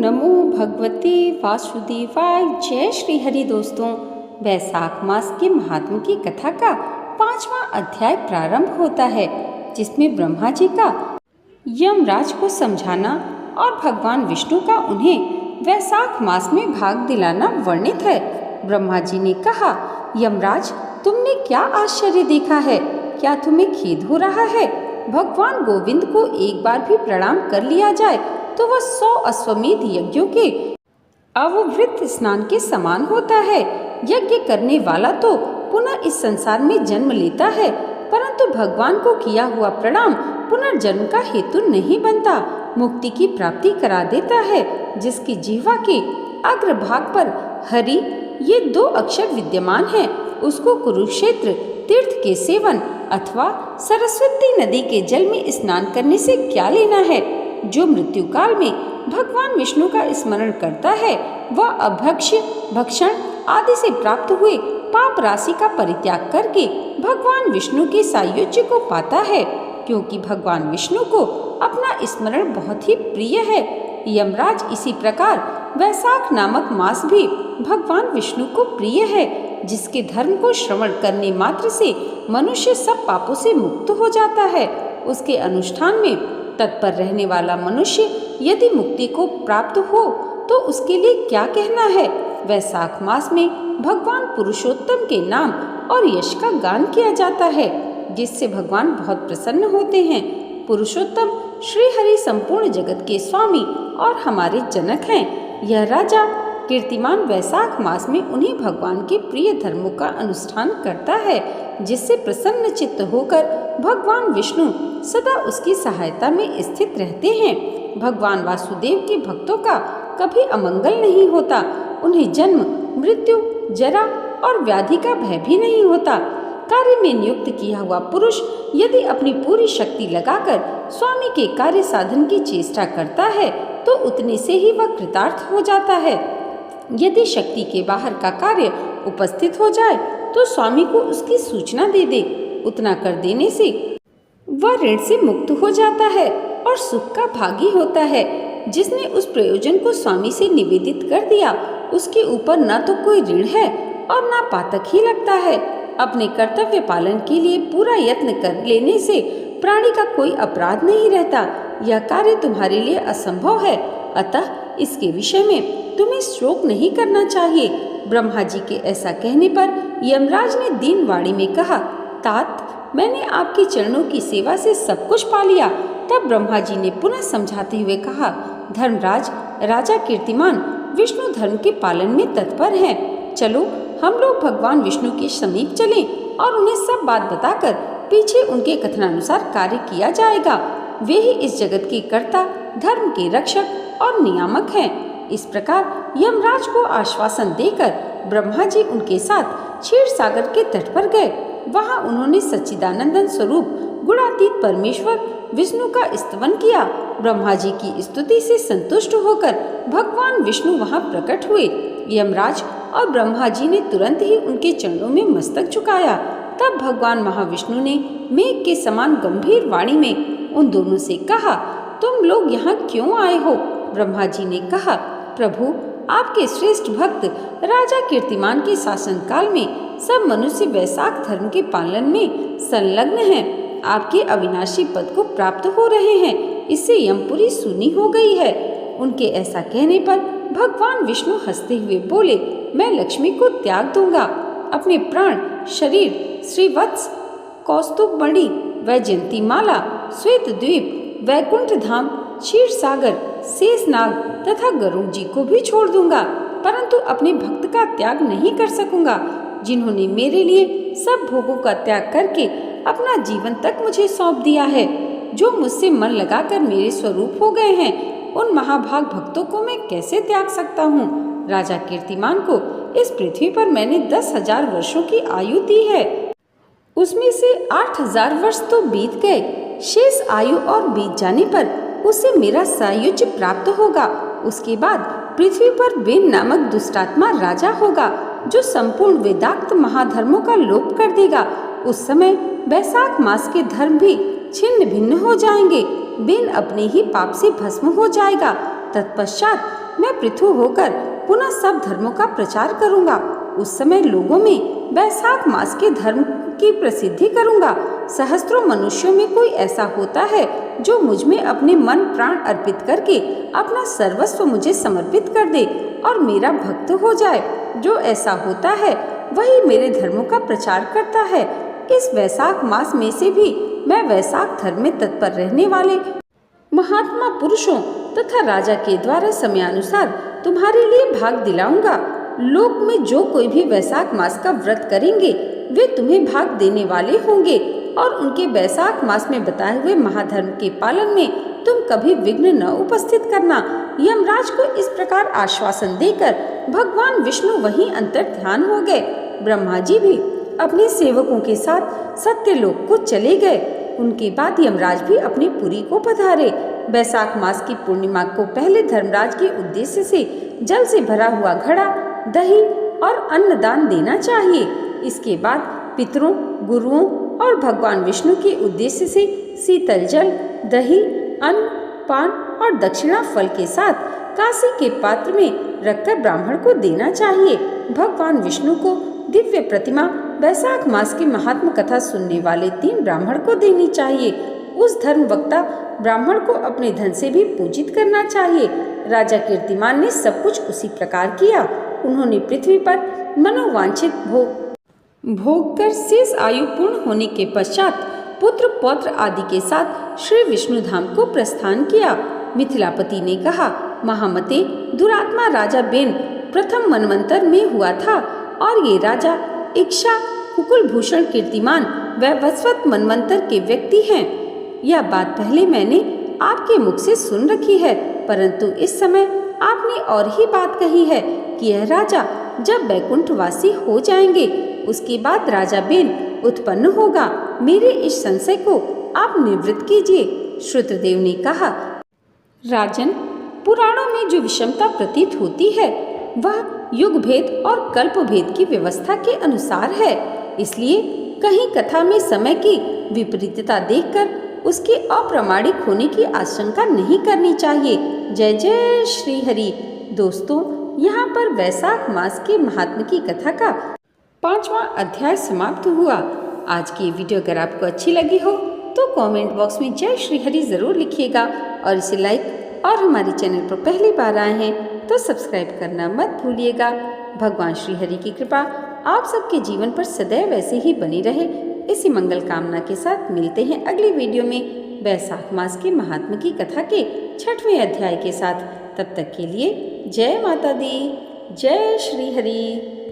नमो भगवते वासुदेवाय। जय श्री हरि। दोस्तों, वैशाख मास के महात्म की कथा का 5वां अध्याय प्रारंभ होता है, जिसमें ब्रह्मा जी का यमराज को समझाना और भगवान विष्णु का उन्हें वैशाख मास में भाग दिलाना वर्णित है। ब्रह्मा जी ने कहा, यमराज, तुमने क्या आश्चर्य देखा है? क्या तुम्हें खेद हो रहा है? भगवान गोविंद को एक बार भी प्रणाम कर लिया जाए तो वह 100 अश्वमेध यज्ञों के अवभृत स्नान के समान होता है। यज्ञ करने वाला तो पुनः इस संसार में जन्म लेता है, परंतु भगवान को किया हुआ प्रणाम पुनर्जन्म का हेतु नहीं बनता, मुक्ति की प्राप्ति करा देता है। जिसकी जिह्वा के अग्रभाग पर हरि ये 2 अक्षर विद्यमान हैं, उसको कुरुक्षेत्र तीर्थ के सेवन अथवा सरस्वती नदी के जल में स्नान करने से क्या लेना है? जो मृत्यु काल में भगवान विष्णु का स्मरण करता है, वह अभक्ष्य भक्षण आदि से प्राप्त हुए पाप राशि का परित्याग करके भगवान विष्णु के सायुज्य को पाता है, क्योंकि भगवान विष्णु को अपना स्मरण बहुत ही प्रिय है। यमराज, इसी प्रकार वैशाख नामक मास भी भगवान विष्णु को प्रिय है, जिसके धर्म को श्रवण करने मात्र से मनुष्य सब पापों से मुक्त हो जाता है। उसके अनुष्ठान में तत्पर रहने वाला मनुष्य यदि मुक्ति को प्राप्त हो तो उसके लिए क्या कहना है। वैशाख मास में भगवान पुरुषोत्तम के नाम और यश का गान किया जाता है, जिससे भगवान बहुत प्रसन्न होते हैं। पुरुषोत्तम श्री हरि संपूर्ण जगत के स्वामी और हमारे जनक हैं। यह राजा कीर्तिमान वैशाख मास में उन्हीं भगवान के प्रिय धर्मों का अनुष्ठान करता है, जिससे प्रसन्न चित्त होकर भगवान विष्णु सदा उसकी सहायता में स्थित रहते हैं। भगवान वासुदेव के भक्तों का कभी अमंगल नहीं होता। उन्हें जन्म, मृत्यु, जरा और व्याधि का भय भी नहीं होता। कार्य में नियुक्त किया हुआ पुरुष यदि अपनी पूरी शक्ति लगाकर स्वामी के कार्य साधन की चेष्टा करता है तो उतने से ही वह कृतार्थ हो जाता है। यदि शक्ति के बाहर का कार्य उपस्थित हो जाए तो स्वामी को उसकी सूचना दे दे। उतना कर देने से वह ऋण से मुक्त हो जाता है और सुख का भागी होता है। जिसने उस प्रयोजन को स्वामी से निवेदित कर दिया, उसके ऊपर न तो कोई ऋण है और न पातक ही लगता है। अपने कर्तव्य पालन के लिए पूरा यत्न कर लेने से प्राणी का कोई अपराध नहीं रहता। यह कार्य तुम्हारे लिए असंभव है, अतः इसके विषय में तुम्हें शोक नहीं करना चाहिए। ब्रह्मा जी के ऐसा कहने पर यमराज ने दीन वाणी में कहा, तात, मैंने आपके चरणों की सेवा से सब कुछ पा लिया। तब ब्रह्मा जी ने पुनः समझाते हुए कहा, धर्मराज, राजा कीर्तिमान विष्णु धर्म के पालन में तत्पर हैं। चलो हम लोग भगवान विष्णु के समीप चलें और उन्हें सब बात बताकर पीछे उनके कथनानुसार कार्य किया जाएगा। वे ही इस जगत के कर्ता, धर्म के रक्षक और नियामक हैं। इस प्रकार यमराज को आश्वासन देकर ब्रह्मा जी उनके साथ क्षीर सागर के तट पर गए। वहां उन्होंने सच्चिदानंदन स्वरूप गुणातीत परमेश्वर विष्णु का स्तवन किया। ब्रह्मा जी की स्तुति से संतुष्ट होकर भगवान विष्णु वहां प्रकट हुए। यमराज और ब्रह्मा जी ने तुरंत ही उनके चरणों में मस्तक झुकाया। तब भगवान महाविष्णु ने मेघ के समान गंभीर वाणी में उन दोनों से कहा, तुम लोग यहाँ क्यों आए हो? ब्रह्मा जी ने कहा, प्रभु, आपके श्रेष्ठ भक्त राजा कीर्तिमान के शासन काल में सब मनुष्य वैशाख धर्म के पालन में संलग्न हैं। आपके अविनाशी पद को प्राप्त हो रहे हैं, इससे यमपुरी सुनी हो गई है। उनके ऐसा कहने पर भगवान विष्णु हंसते हुए बोले, मैं लक्ष्मी को त्याग दूंगा। अपने प्राण, शरीर, श्रीवत्स, कौस्तुभ मणि, वैजयंती माला, श्वेत द्वीप, वैकुंठ धाम, क्षीर सागर, शेषनाग तथा गरुड़ जी को भी छोड़ दूंगा, परंतु अपने भक्त का त्याग नहीं कर सकूंगा, जिन्होंने मेरे लिए सब भोगों का त्याग करके अपना जीवन तक मुझे सौंप दिया है। जो मुझसे मन लगाकर मेरे स्वरूप हो गए हैं, उन महाभाग भक्तों को मैं कैसे त्याग सकता हूँ? राजा कीर्तिमान को इस पृथ्वी पर मैंने 10,000 वर्षों की आयु दी है, उसमें से 8,000 वर्ष तो बीत गए। शेष आयु और बीत जाने पर उसे मेरा सायुज्य प्राप्त होगा। उसके बाद पृथ्वी पर बेन नामक दुष्टात्मा राजा होगा, जो संपूर्ण वेदाक्त महाधर्मों का लोप कर देगा। उस समय वैशाख मास के धर्म भी छिन्न भिन्न हो जाएंगे। बेन अपने ही पाप से भस्म हो जाएगा। तत्पश्चात मैं पृथु होकर पुनः सब धर्मों का प्रचार करूंगा। उस समय लोगों में वैशाख मास के धर्म की प्रसिद्धि करूंगा। सहस्त्रों मनुष्यों में कोई ऐसा होता है जो मुझ में अपने मन प्राण अर्पित करके अपना सर्वस्व मुझे समर्पित कर दे और मेरा भक्त हो जाए। जो ऐसा होता है वही मेरे धर्मों का प्रचार करता है। इस वैशाख मास में से भी मैं वैशाख धर्म में तत्पर रहने वाले महात्मा पुरुषों तथा राजा के द्वारा समयानुसार तुम्हारे लिए भाग दिलाऊंगा। लोक में जो कोई भी वैशाख मास का व्रत करेंगे वे तुम्हें भाग देने वाले होंगे और उनके वैशाख मास में बताए हुए महाधर्म के पालन में तुम कभी विघ्न न उपस्थित करना। यमराज को इस प्रकार आश्वासन देकर भगवान विष्णु वहीं अंतर ध्यान हो गए। ब्रह्मा जी भी अपने सेवकों के साथ सत्यलोक को चले गए। उनके बाद यमराज भी अपनी पुरी को पधारे। वैशाख मास की पूर्णिमा को पहले धर्मराज के उद्देश्य से जल से भरा हुआ घड़ा, दही और अन्नदान देना चाहिए। इसके बाद पितरों, गुरुओं और भगवान विष्णु के उद्देश्य से शीतल जल, दही, अन्न, पान और दक्षिणा फल के साथ कांसे के पात्र में रखकर ब्राह्मण को देना चाहिए। भगवान विष्णु को दिव्य प्रतिमा वैशाख मास की महात्म कथा सुनने वाले 3 ब्राह्मण को देनी चाहिए। उस धर्म वक्ता ब्राह्मण को अपने धन से भी पूजित करना चाहिए। राजा कीर्तिमान ने सब कुछ उसी प्रकार किया। उन्होंने पृथ्वी पर मनोवांछित भोग कर शेष आयु पूर्ण होने के पश्चात पुत्र पौत्र आदि के साथ श्री विष्णु धाम को प्रस्थान किया। मिथिलापति ने कहा, महामते, दुरात्मा राजा बेन प्रथम मनवंतर में हुआ था और ये राजा इक्षा कुकुल भूषण कीर्तिमान वैवस्वत मनवंतर के व्यक्ति हैं। यह बात पहले मैंने आपके मुख से सुन रखी है, परंतु इस समय आपने और ही बात कही है कि यह राजा जब वैकुंठवासी हो जाएंगे उसके बाद राजा बेन उत्पन्न होगा। मेरे इस संशय को आप निवृत्त कीजिए। श्रुतदेव ने कहा, राजन, पुराणों में जो विषमता प्रतीत होती है वह युग भेद और कल्प भेद की व्यवस्था के अनुसार है। इसलिए कहीं कथा में समय की विपरीतता देखकर उसके अप्रामाणिक होने की आशंका नहीं करनी चाहिए। जय जय श्री हरि। दोस्तों, यहाँ पर वैशाख मास के महात्म की कथा का 5वां अध्याय समाप्त हुआ। आज की वीडियो अगर आपको अच्छी लगी हो तो कमेंट बॉक्स में जय श्री हरि जरूर लिखिएगा और इसे लाइक और हमारे चैनल पर पहली बार आए हैं तो सब्सक्राइब करना मत भूलिएगा। भगवान श्री हरि की कृपा आप सबके जीवन पर सदैव ऐसे ही बनी रहे, इसी मंगल कामना के साथ मिलते हैं अगली वीडियो में वैशाख मास के महात्म की कथा के 6वें अध्याय के साथ। तब तक के लिए जय माता दी, जय श्री हरि।